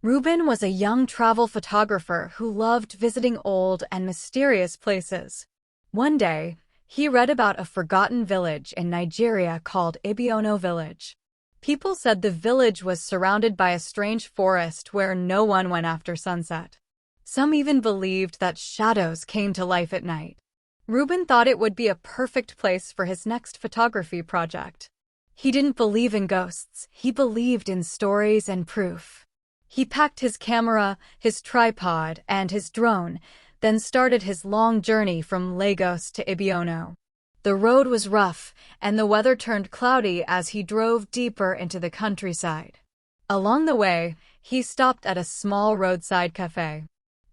Ruben was a young travel photographer who loved visiting old and mysterious places. One day, he read about a forgotten village in Nigeria called Ibiono village. People said the village was surrounded by a strange forest where no one went after sunset. Some even believed that shadows came to life at night. Ruben thought it would be a perfect place for his next photography project. He didn't believe in ghosts, he believed in stories and proof. He packed his camera, his tripod, and his drone, then started his long journey from Lagos to Ibiono. The road was rough, and the weather turned cloudy as he drove deeper into the countryside. Along the way, he stopped at a small roadside cafe.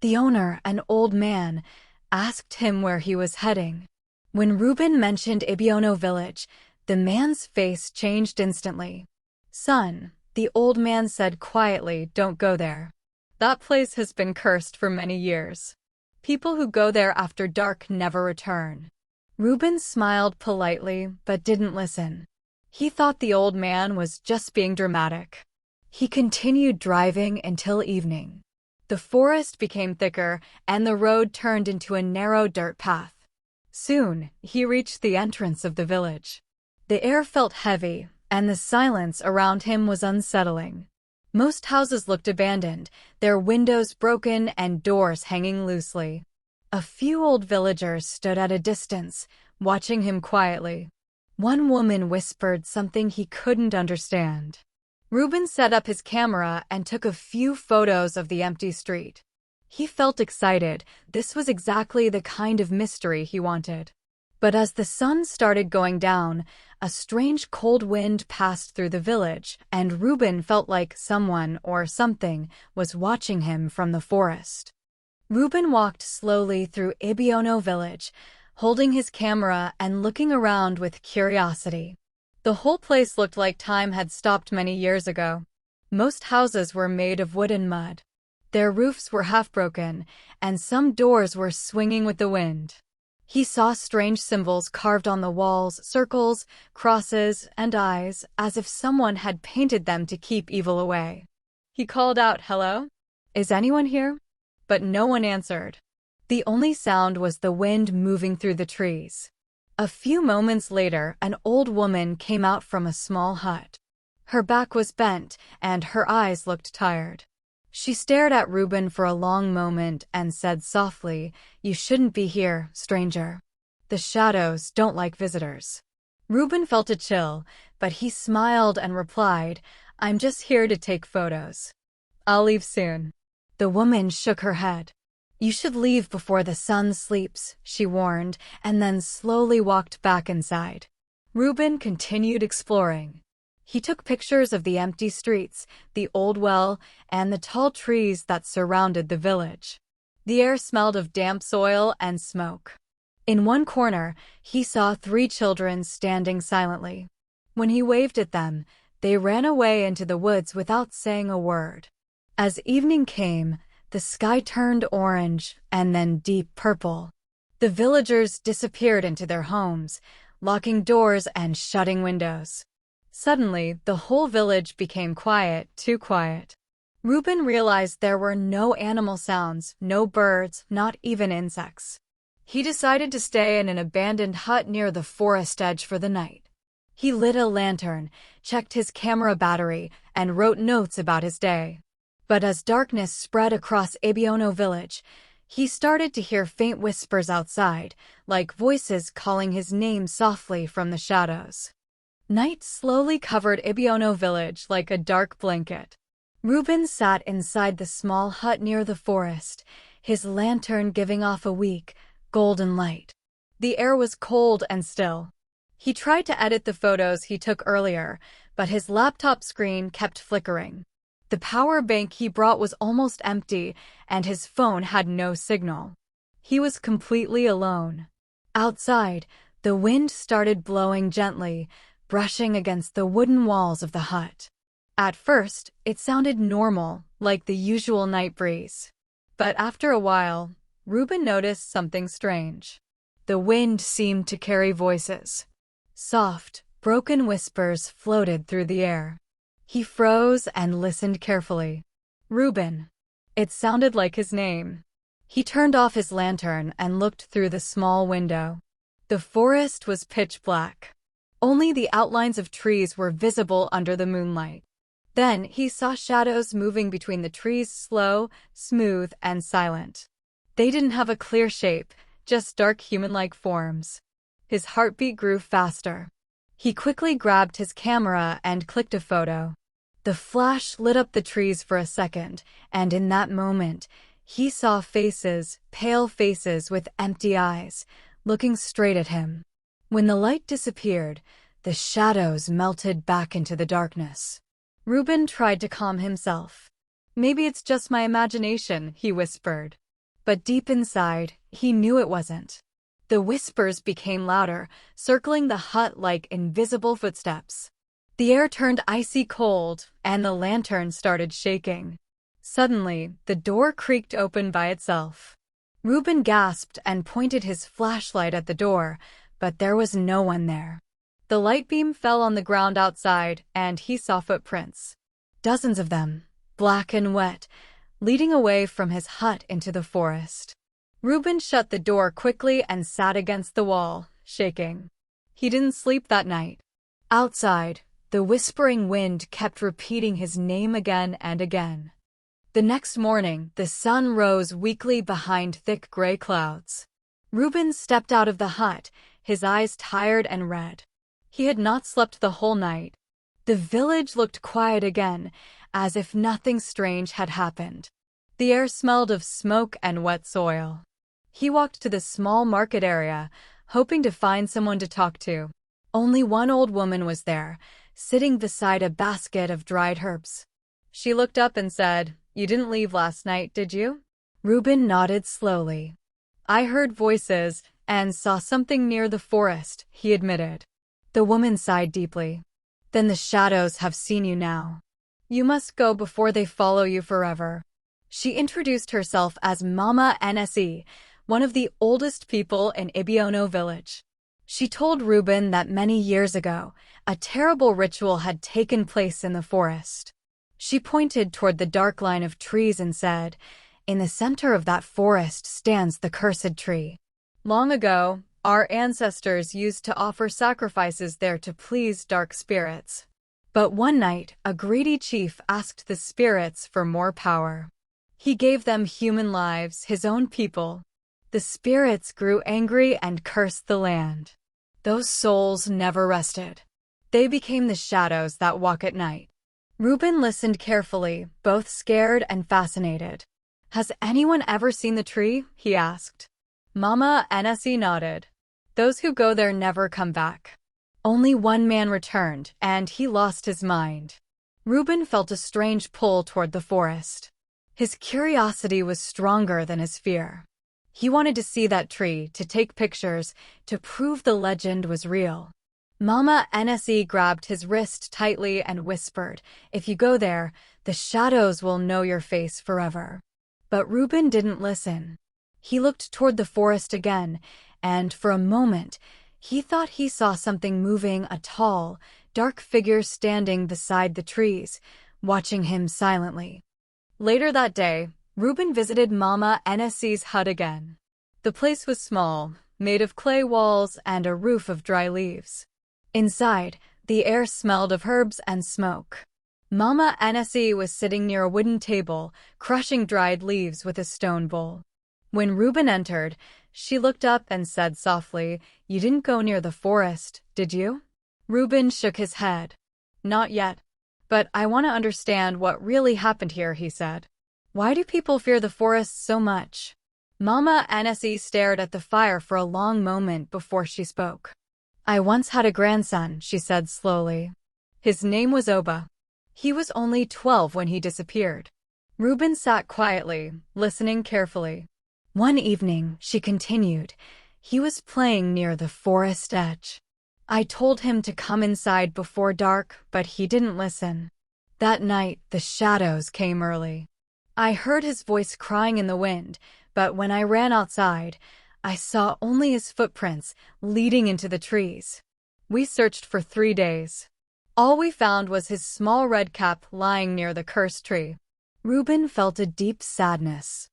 The owner, an old man, asked him where he was heading. When Ruben mentioned Ibiono village, the man's face changed instantly. "Son," the old man said quietly, "don't go there. That place has been cursed for many years. People who go there after dark never return." Ruben smiled politely, but didn't listen. He thought the old man was just being dramatic. He continued driving until evening. The forest became thicker, and the road turned into a narrow dirt path. Soon, he reached the entrance of the village. The air felt heavy, and the silence around him was unsettling. Most houses looked abandoned, their windows broken and doors hanging loosely. A few old villagers stood at a distance, watching him quietly. One woman whispered something he couldn't understand. Ruben set up his camera and took a few photos of the empty street. He felt excited. This was exactly the kind of mystery he wanted. But as the sun started going down, a strange cold wind passed through the village, and Ruben felt like someone or something was watching him from the forest. Ruben walked slowly through Ibiono village, holding his camera and looking around with curiosity. The whole place looked like time had stopped many years ago. Most houses were made of wood and mud. Their roofs were half broken, and some doors were swinging with the wind. He saw strange symbols carved on the walls, circles, crosses, and eyes, as if someone had painted them to keep evil away. He called out, "Hello? Is anyone here?" But no one answered. The only sound was the wind moving through the trees. A few moments later, an old woman came out from a small hut. Her back was bent, and her eyes looked tired. She stared at Ruben for a long moment and said softly, "You shouldn't be here, stranger. The shadows don't like visitors." Ruben felt a chill, but he smiled and replied, "I'm just here to take photos. I'll leave soon." The woman shook her head. "You should leave before the sun sleeps," she warned, and then slowly walked back inside. Ruben continued exploring. He took pictures of the empty streets, the old well, and the tall trees that surrounded the village. The air smelled of damp soil and smoke. In one corner, he saw 3 children standing silently. When he waved at them, they ran away into the woods without saying a word. As evening came, the sky turned orange and then deep purple. The villagers disappeared into their homes, locking doors and shutting windows. Suddenly, the whole village became quiet, too quiet. Ruben realized there were no animal sounds, no birds, not even insects. He decided to stay in an abandoned hut near the forest edge for the night. He lit a lantern, checked his camera battery, and wrote notes about his day. But as darkness spread across Ibiono village, he started to hear faint whispers outside, like voices calling his name softly from the shadows. Night slowly covered Ibiono village like a dark blanket. Ruben sat inside the small hut near the forest, his lantern giving off a weak, golden light. The air was cold and still. He tried to edit the photos he took earlier, but his laptop screen kept flickering. The power bank he brought was almost empty, and his phone had no signal. He was completely alone. Outside, the wind started blowing gently, brushing against the wooden walls of the hut. At first, it sounded normal, like the usual night breeze. But after a while, Ruben noticed something strange. The wind seemed to carry voices. Soft, broken whispers floated through the air. He froze and listened carefully. Ruben. It sounded like his name. He turned off his lantern and looked through the small window. The forest was pitch black. Only the outlines of trees were visible under the moonlight. Then he saw shadows moving between the trees, slow, smooth, and silent. They didn't have a clear shape, just dark human-like forms. His heartbeat grew faster. He quickly grabbed his camera and clicked a photo. The flash lit up the trees for a second, and in that moment, he saw faces, pale faces with empty eyes, looking straight at him. When the light disappeared, the shadows melted back into the darkness. Ruben tried to calm himself. "Maybe it's just my imagination," he whispered. But deep inside, he knew it wasn't. The whispers became louder, circling the hut like invisible footsteps. The air turned icy cold, and the lantern started shaking. Suddenly, the door creaked open by itself. Ruben gasped and pointed his flashlight at the door, but there was no one there. The light beam fell on the ground outside, and he saw footprints. Dozens of them, black and wet, leading away from his hut into the forest. Ruben shut the door quickly and sat against the wall, shaking. He didn't sleep that night. Outside, the whispering wind kept repeating his name again and again. The next morning, the sun rose weakly behind thick gray clouds. Ruben stepped out of the hut, his eyes tired and red. He had not slept the whole night. The village looked quiet again, as if nothing strange had happened. The air smelled of smoke and wet soil. He walked to the small market area, hoping to find someone to talk to. Only one old woman was there, sitting beside a basket of dried herbs. She looked up and said, "You didn't leave last night, did you?" Ruben nodded slowly. "I heard voices and saw something near the forest," he admitted. The woman sighed deeply. "Then the shadows have seen you now. You must go before they follow you forever." She introduced herself as Mama Nse, one of the oldest people in Ibiono village. She told Ruben that many years ago, a terrible ritual had taken place in the forest. She pointed toward the dark line of trees and said, "In the center of that forest stands the cursed tree. Long ago, our ancestors used to offer sacrifices there to please dark spirits. But one night, a greedy chief asked the spirits for more power. He gave them human lives, his own people. The spirits grew angry and cursed the land. Those souls never rested. They became the shadows that walk at night." Ruben listened carefully, both scared and fascinated. "Has anyone ever seen the tree?" he asked. Mama Nse nodded. "Those who go there never come back." Only one man returned, and he lost his mind. Ruben felt a strange pull toward the forest. His curiosity was stronger than his fear. He wanted to see that tree, to take pictures, to prove the legend was real. Mama Nse grabbed his wrist tightly and whispered, "If you go there, the shadows will know your face forever." But Ruben didn't listen. He looked toward the forest again, and for a moment, he thought he saw something moving, a tall, dark figure standing beside the trees, watching him silently. Later that day, Ruben visited Mama Nse's hut again. The place was small, made of clay walls and a roof of dry leaves. Inside, the air smelled of herbs and smoke. Mama Nse was sitting near a wooden table, crushing dried leaves with a stone bowl. When Ruben entered, she looked up and said softly, "You didn't go near the forest, did you?" Ruben shook his head. "Not yet. But I want to understand what really happened here," he said. "Why do people fear the forest so much?" Mama Nse stared at the fire for a long moment before she spoke. "I once had a grandson," she said slowly. "His name was Oba. He was only 12 when he disappeared." Ruben sat quietly, listening carefully. "One evening," she continued, "he was playing near the forest edge. I told him to come inside before dark, but he didn't listen. That night, the shadows came early. I heard his voice crying in the wind, but when I ran outside, I saw only his footprints leading into the trees. We searched for 3 days. All we found was his small red cap lying near the cursed tree." Ruben felt a deep sadness.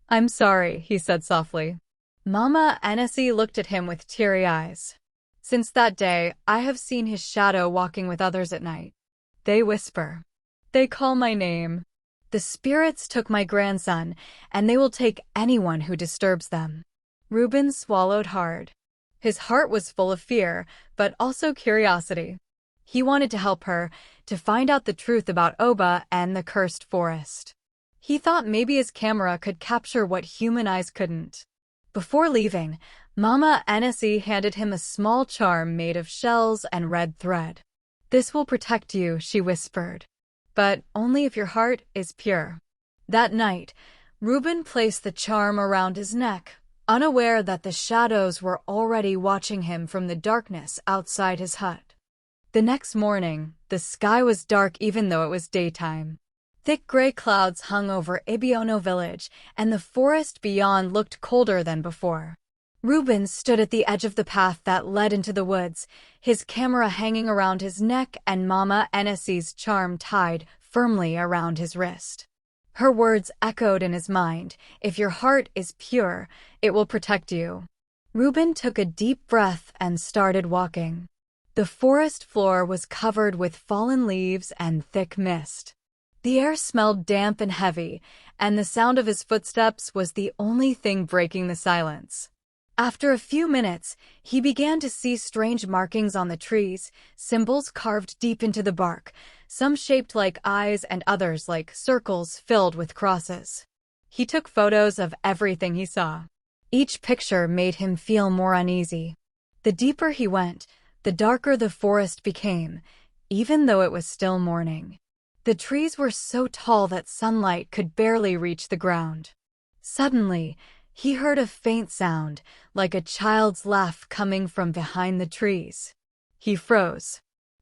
"I'm sorry," he said softly. Mama Annecy looked at him with teary eyes. "Since that day, I have seen his shadow walking with others at night. They whisper. They call my name. The spirits took my grandson, and they will take anyone who disturbs them." Ruben swallowed hard. His heart was full of fear, but also curiosity. He wanted to help her, to find out the truth about Oba and the cursed forest. He thought maybe his camera could capture what human eyes couldn't. Before leaving, Mama Annecy handed him a small charm made of shells and red thread. "This will protect you," she whispered. "But only if your heart is pure." That night, Ruben placed the charm around his neck, unaware that the shadows were already watching him from the darkness outside his hut. The next morning, the sky was dark even though it was daytime. Thick gray clouds hung over Ibiono village, and the forest beyond looked colder than before. Ruben stood at the edge of the path that led into the woods, his camera hanging around his neck and Mama Annecy's charm tied firmly around his wrist. Her words echoed in his mind, "If your heart is pure, it will protect you." Ruben took a deep breath and started walking. The forest floor was covered with fallen leaves and thick mist. The air smelled damp and heavy, and the sound of his footsteps was the only thing breaking the silence. After a few minutes, he began to see strange markings on the trees, symbols carved deep into the bark, some shaped like eyes and others like circles filled with crosses. He took photos of everything he saw. Each picture made him feel more uneasy. The deeper he went, the darker the forest became, even though it was still morning. The trees were so tall that sunlight could barely reach the ground. Suddenly, he heard a faint sound, like a child's laugh coming from behind the trees. He froze.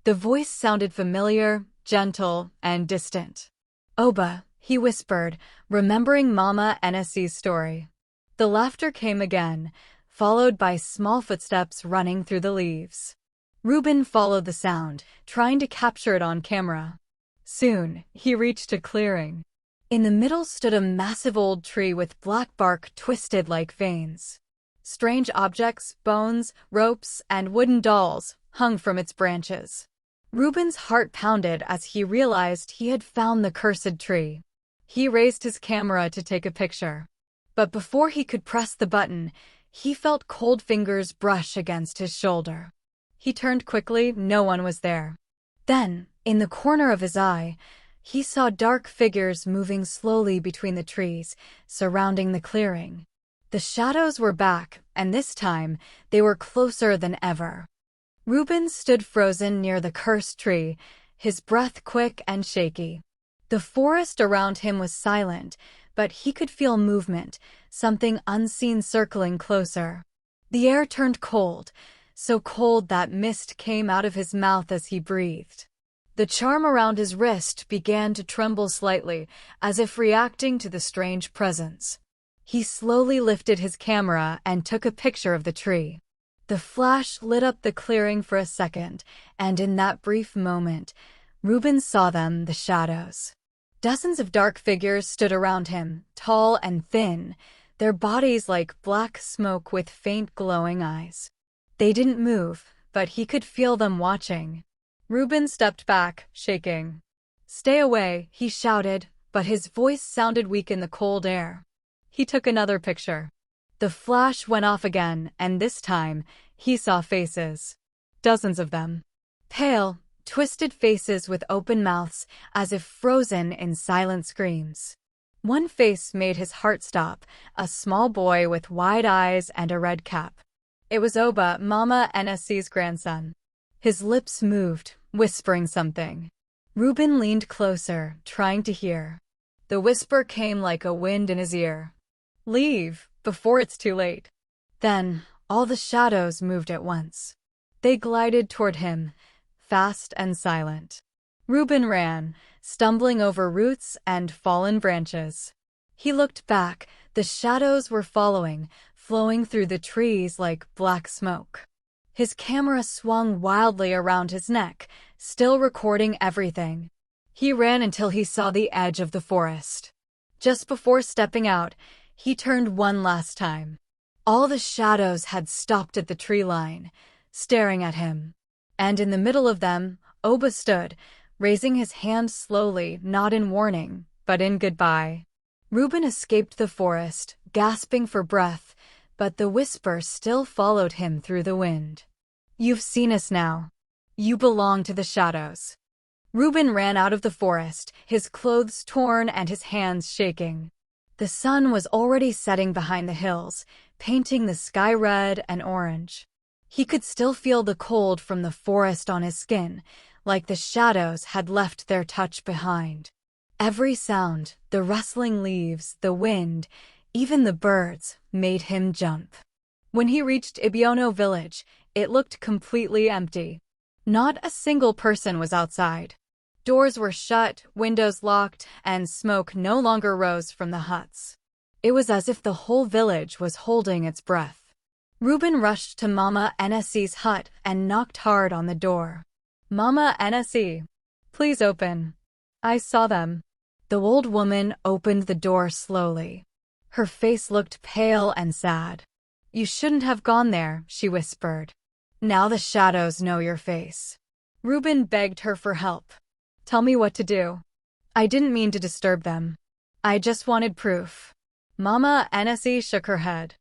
The voice sounded familiar, gentle, and distant. "Oba," he whispered, remembering Mama Annecy's story. The laughter came again, followed by small footsteps running through the leaves. Ruben followed the sound, trying to capture it on camera. Soon, he reached a clearing. In the middle stood a massive old tree with black bark twisted like veins. Strange objects, bones, ropes, and wooden dolls hung from its branches. Ruben's heart pounded as he realized he had found the cursed tree. He raised his camera to take a picture. But before he could press the button, he felt cold fingers brush against his shoulder. He turned quickly, no one was there. Then, in the corner of his eye, he saw dark figures moving slowly between the trees, surrounding the clearing. The shadows were back, and this time, they were closer than ever. Ruben stood frozen near the cursed tree, his breath quick and shaky. The forest around him was silent, but he could feel movement, something unseen circling closer. The air turned cold, so cold that mist came out of his mouth as he breathed. The charm around his wrist began to tremble slightly, as if reacting to the strange presence. He slowly lifted his camera and took a picture of the tree. The flash lit up the clearing for a second, and in that brief moment, Ruben saw them, the shadows. Dozens of dark figures stood around him, tall and thin, their bodies like black smoke with faint glowing eyes. They didn't move, but he could feel them watching. Ruben stepped back, shaking. "Stay away," he shouted, but his voice sounded weak in the cold air. He took another picture. The flash went off again, and this time, he saw faces. Dozens of them. Pale, twisted faces with open mouths, as if frozen in silent screams. One face made his heart stop, a small boy with wide eyes and a red cap. It was Oba, Mama Annecy's grandson. His lips moved, whispering something. Ruben leaned closer, trying to hear. The whisper came like a wind in his ear. "Leave, before it's too late." Then, all the shadows moved at once. They glided toward him, fast and silent. Ruben ran, stumbling over roots and fallen branches. He looked back, the shadows were following, flowing through the trees like black smoke. His camera swung wildly around his neck, still recording everything. He ran until he saw the edge of the forest. Just before stepping out, he turned one last time. All the shadows had stopped at the tree line, staring at him. And in the middle of them, Oba stood, raising his hand slowly, not in warning, but in goodbye. Ruben escaped the forest, gasping for breath, but the whisper still followed him through the wind. "You've seen us now. You belong to the shadows." Ruben ran out of the forest, his clothes torn and his hands shaking. The sun was already setting behind the hills, painting the sky red and orange. He could still feel the cold from the forest on his skin, like the shadows had left their touch behind. Every sound, the rustling leaves, the wind, even the birds, made him jump. When he reached Ibiono village, it looked completely empty. Not a single person was outside. Doors were shut, windows locked, and smoke no longer rose from the huts. It was as if the whole village was holding its breath. Ruben rushed to Mama Ns's hut and knocked hard on the door. "Mama Ns, please open. I saw them." The old woman opened the door slowly. Her face looked pale and sad. "You shouldn't have gone there," she whispered. "Now the shadows know your face." Ruben begged her for help. "Tell me what to do. I didn't mean to disturb them. I just wanted proof." Mama Ns shook her head.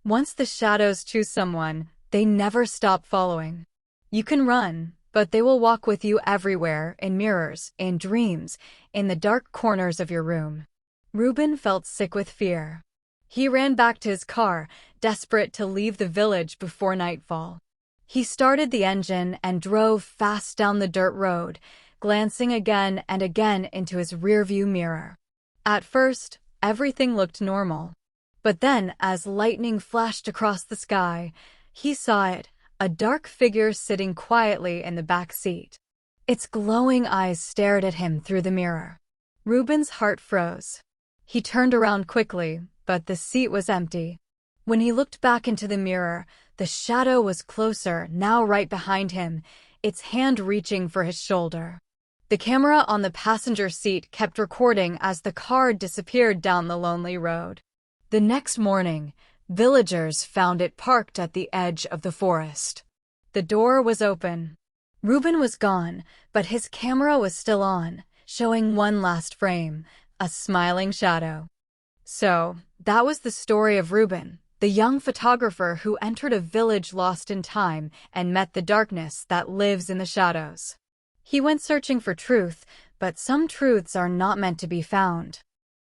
"Once the shadows choose someone, they never stop following. You can run, but they will walk with you everywhere, in mirrors, in dreams, in the dark corners of your room." Ruben felt sick with fear. He ran back to his car, desperate to leave the village before nightfall. He started the engine and drove fast down the dirt road, glancing again and again into his rearview mirror. At first, everything looked normal. But then, as lightning flashed across the sky, he saw it, a dark figure sitting quietly in the back seat. Its glowing eyes stared at him through the mirror. Ruben's heart froze. He turned around quickly, but the seat was empty. When he looked back into the mirror, the shadow was closer, now right behind him, its hand reaching for his shoulder. The camera on the passenger seat kept recording as the car disappeared down the lonely road. The next morning, villagers found it parked at the edge of the forest. The door was open. Ruben was gone, but his camera was still on, showing one last frame, a smiling shadow. So, that was the story of Ruben, the young photographer who entered a village lost in time and met the darkness that lives in the shadows. He went searching for truth, but some truths are not meant to be found.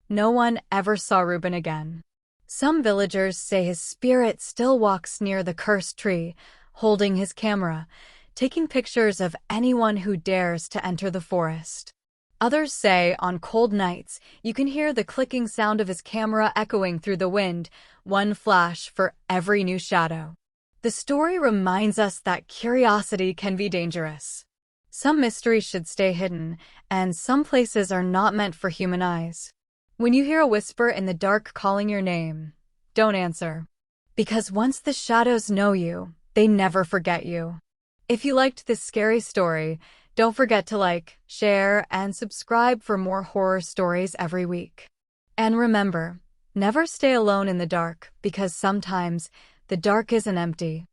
No one ever saw Ruben again. Some villagers say his spirit still walks near the cursed tree, holding his camera, taking pictures of anyone who dares to enter the forest. Others say on cold nights you can hear the clicking sound of his camera echoing through the wind, one flash for every new shadow. The story reminds us that curiosity can be dangerous. Some mysteries should stay hidden, and some places are not meant for human eyes. When you hear a whisper in the dark calling your name, don't answer. Because once the shadows know you, they never forget you. If you liked this scary story, don't forget to like, share, and subscribe for more horror stories every week. And remember, never stay alone in the dark, because sometimes the dark isn't empty.